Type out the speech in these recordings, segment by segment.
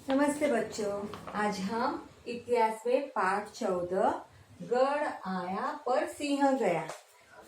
नमस्ते बच्चों। आज हम इतिहास में पाठ 14 गढ़ आया पर सिंह गया।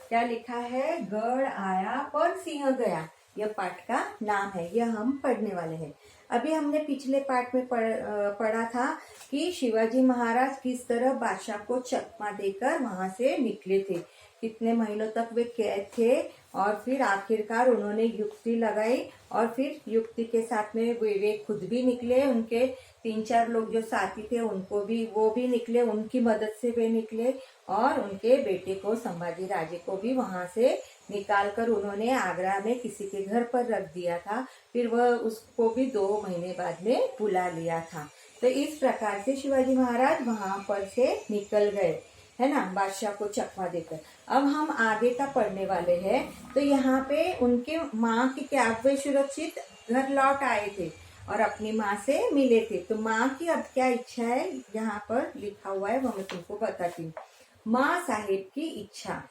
क्या लिखा है? गढ़ आया पर सिंह गया। यह पाठ का नाम है। यह हम पढ़ने वाले हैं। अभी हमने पिछले पाठ में पढ़ा था कि शिवाजी महाराज किस तरह बादशाह को चकमा देकर वहां से निकले थे। कितने महीनों तक वे कैद थे और फिर आखिरकार उन्होंने युक्ति लगाई और फिर युक्ति के साथ में वे खुद भी निकले। उनके 3-4 लोग जो साथी थे वो भी निकले। उनकी मदद से वे निकले और उनके बेटे को, संभाजी राजे को भी वहां से निकाल कर उन्होंने आगरा में किसी के घर पर रख दिया था। फिर वह उसको भी 2 महीने बाद में बुला लिया था। तो इस प्रकार से शिवाजी महाराज वहां पर से निकल गए, है ना, बादशाह को चकमा देकर। अब हम आगे का पढ़ने वाले हैं। तो यहाँ पे उनके माँ की क्या, वे सुरक्षित घर लौट आए थे और अपनी माँ से मिले थे। तो माँ की अब क्या इच्छा है यहाँ पर लिखा हुआ है, वो मैं तुमको बताती हूँ। माँ साहेब की इच्छा।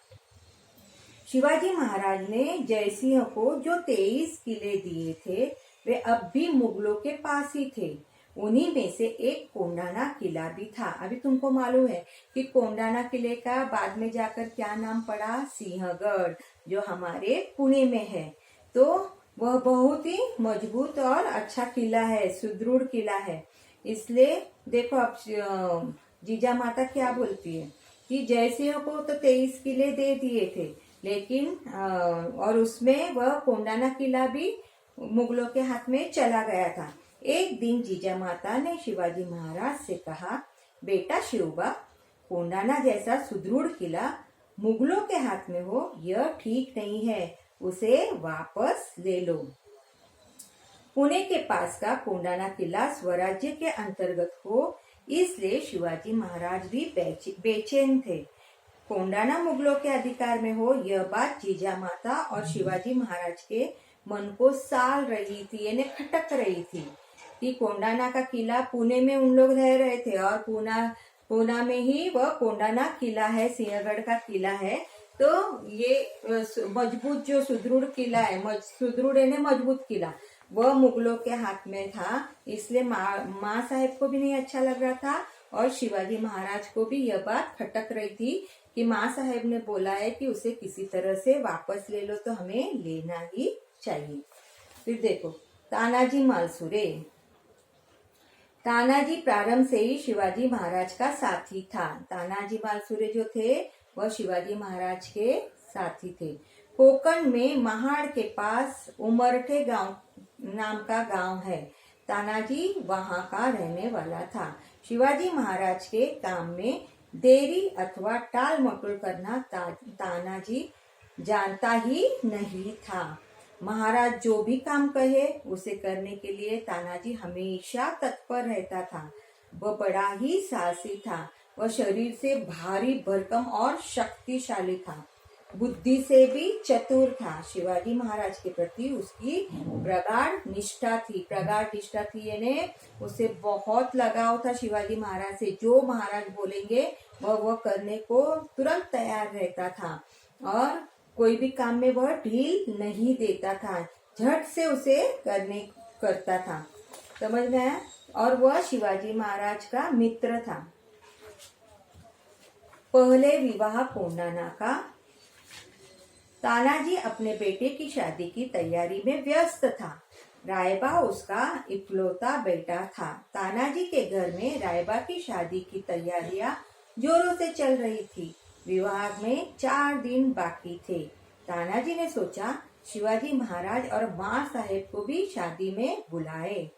शिवाजी महाराज ने जयसिंह को जो 23 किले दिए थे वे अब भी मुगलों के पास ही थे। उन्हीं में से एक कोंडाना किला भी था। अभी तुमको मालूम है कि कोंडाना किले का बाद में जाकर क्या नाम पड़ा? सिंहगढ़, जो हमारे पुणे में है। तो वह बहुत ही मजबूत और अच्छा किला है, सुदृढ़ किला है। इसलिए देखो अब जीजा माता क्या बोलती है कि जयसिंह को तो 23 किले दे दिए थे, लेकिन और उसमें वह कोंडाना किला भी मुगलों के हाथ में चला गया था। एक दिन जीजा माता ने शिवाजी महाराज से कहा, बेटा शिवबा, कोंडाना जैसा सुदृढ़ किला मुगलों के हाथ में हो यह ठीक नहीं है, उसे वापस ले लो। पुणे के पास का कोंडाना किला स्वराज्य के अंतर्गत हो, इसलिए शिवाजी महाराज भी बेचैन थे। कोंडाना मुगलों के अधिकार में हो, यह बात जीजा माता और शिवाजी महाराज के मन को साल रही थी, यानी खटक रही थी कि कोंडाना का किला, पुणे में उन लोग रह रहे थे और पूना में ही वह कोंडाना किला है, सिंहगढ़ का किला है। तो ये मजबूत जो सुदृढ़ किला है, सुदृढ़ यानी मजबूत किला, वह मुगलों के हाथ में था। इसलिए माँ साहेब को भी नहीं अच्छा लग रहा था और शिवाजी महाराज को भी यह बात खटक रही थी कि माँ साहेब ने बोला है कि उसे किसी तरह से वापस ले लो, तो हमें लेना ही चाहिए। फिर देखो तानाजी मालसुरे। तानाजी प्रारंभ से ही शिवाजी महाराज का साथी था। तानाजी मालसुरे जो थे वह शिवाजी महाराज के साथी थे। कोकण में महाड़ के पास उमरठे गांव नाम का गांव है। तानाजी वहां का रहने वाला था। शिवाजी महाराज के काम में देरी अथवा टाल मटोल करना तानाजी जानता ही नहीं था। महाराज जो भी काम कहे उसे करने के लिए तानाजी हमेशा तत्पर रहता था। वह बड़ा ही साहसी था। वह शरीर से भारी भरकम और शक्तिशाली था। बुद्धि से भी चतुर था। शिवाजी महाराज के प्रति उसकी प्रगाढ़ निष्ठा थी यानी उसे बहुत लगाव था शिवाजी महाराज से। जो महाराज बोलेंगे वह करने को तुरंत तैयार रहता था और कोई भी काम में वह ढील नहीं देता था, झट से उसे करता था। समझ में आया? और वह शिवाजी महाराज का मित्र था। पहले विवाह कोंडाना का। तानाजी अपने बेटे की शादी की तैयारी में व्यस्त था। रायबा उसका इकलौता बेटा था। तानाजी के घर में रायबा की शादी की तैयारियां जोरों से चल रही थी। विवाह में 4 दिन बाकी थे। तानाजी ने सोचा शिवाजी महाराज और माँ साहेब को भी शादी में बुलाए।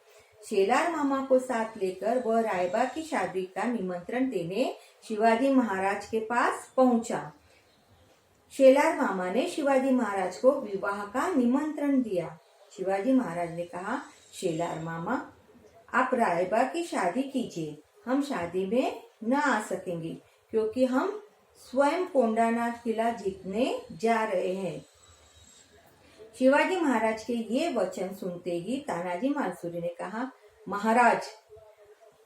शेलार मामा को साथ लेकर वह रायबा की शादी का निमंत्रण देने शिवाजी महाराज के पास पहुंचा। शेलार मामा ने शिवाजी महाराज को विवाह का निमंत्रण दिया। शिवाजी महाराज ने कहा, शेलार मामा, आप रायबा की शादी कीजिए, हम शादी में न आ सकेंगे क्योंकि हम स्वयं कोंडाना किला जीतने जा रहे हैं। शिवाजी महाराज के ये वचन सुनते ही तानाजी मालसुरे ने कहा, महाराज,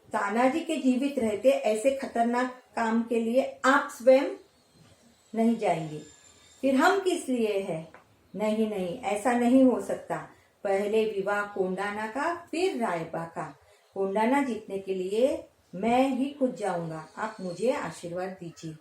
तानाजी के जीवित रहते ऐसे खतरनाक काम के लिए आप स्वयं नहीं जाएंगे, फिर हम किस लिए है? नहीं, ऐसा नहीं हो सकता। पहले विवाह कोंडाना का, फिर रायबा का। कोंडाना जीतने के लिए मैं ही खुद जाऊंगा, आप मुझे आशीर्वाद दीजिए।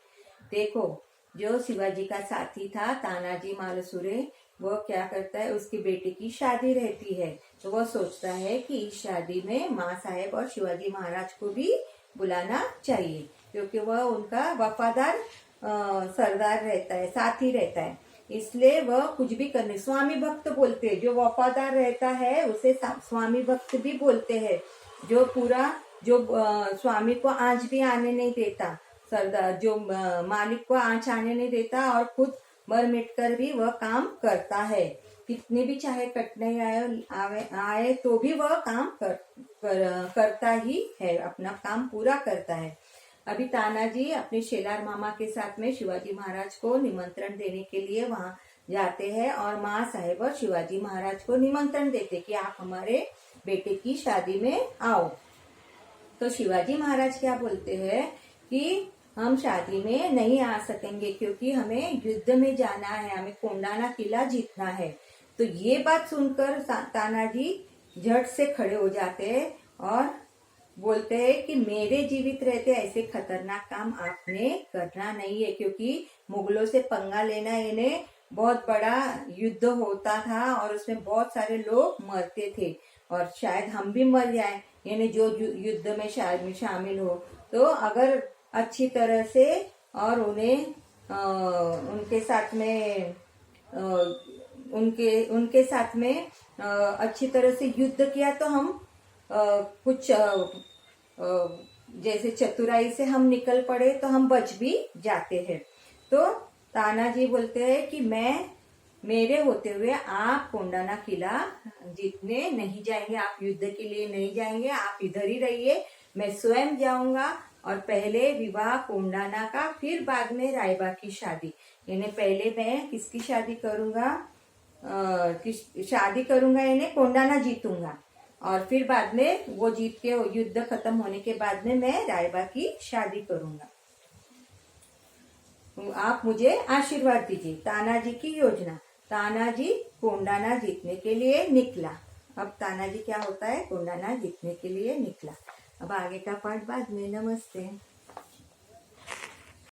देखो, जो शिवाजी का साथी था तानाजी मालुसरे, वो क्या करता है, उसकी बेटी की शादी रहती है तो वो सोचता है कि इस शादी में माँ साहेब और शिवाजी महाराज को भी बुलाना चाहिए, क्योंकि वह उनका वफादार सरदार रहता है, साथी रहता है। इसलिए वह कुछ भी करने, स्वामी भक्त बोलते हैं, जो वफादार रहता है उसे स्वामी भक्त भी बोलते हैं। जो पूरा जो स्वामी को आंच भी आने नहीं देता, सरदार जो मालिक को आंच आने नहीं देता और खुद मर मिट कर भी वह काम करता है। कितनी भी चाहे कठिनाई आए तो भी वह काम करता ही है, अपना काम पूरा करता है। अभी तानाजी अपने शेलार मामा के साथ में शिवाजी महाराज को निमंत्रण देने के लिए वहां जाते हैं और माँ साहेब और शिवाजी महाराज को निमंत्रण देते कि आप हमारे बेटे की शादी में आओ। तो शिवाजी महाराज क्या बोलते हैं कि हम शादी में नहीं आ सकेंगे क्योंकि हमें युद्ध में जाना है, हमें कोंडाना किला जीतना है। तो ये बात सुनकर तानाजी झट से खड़े हो जाते हैं और बोलते हैं कि मेरे जीवित रहते ऐसे खतरनाक काम आपने करना नहीं है, क्योंकि मुगलों से पंगा लेना इन्हें बहुत बड़ा युद्ध होता था और उसमें बहुत सारे लोग मरते थे और शायद हम भी मर जाए, यानी जो युद्ध में शामिल हो। तो अगर अच्छी तरह से और उन्हें उनके साथ में उनके साथ में अच्छी तरह से युद्ध किया तो हम कुछ जैसे चतुराई से हम निकल पड़े तो हम बच भी जाते हैं। तो तानाजी बोलते हैं कि मेरे होते हुए आप कोंडाना किला जीतने नहीं जाएंगे, आप युद्ध के लिए नहीं जाएंगे, आप इधर ही रहिए, मैं स्वयं जाऊंगा और पहले विवाह कोंडाना का, फिर बाद में रायबा की शादी। यानी पहले मैं किसकी शादी करूंगा, शादी करूंगा यानी कोंडाना जीतूंगा और फिर बाद में वो जीत के युद्ध खत्म होने के बाद में मैं रायबा की शादी करूंगा, आप मुझे आशीर्वाद दीजिए। तानाजी की योजना। तानाजी कोंडाना जीतने के लिए निकला। अब तानाजी क्या होता है, कोंडाना जीतने के लिए निकला। अब आगे का पार्ट बाद में। नमस्ते।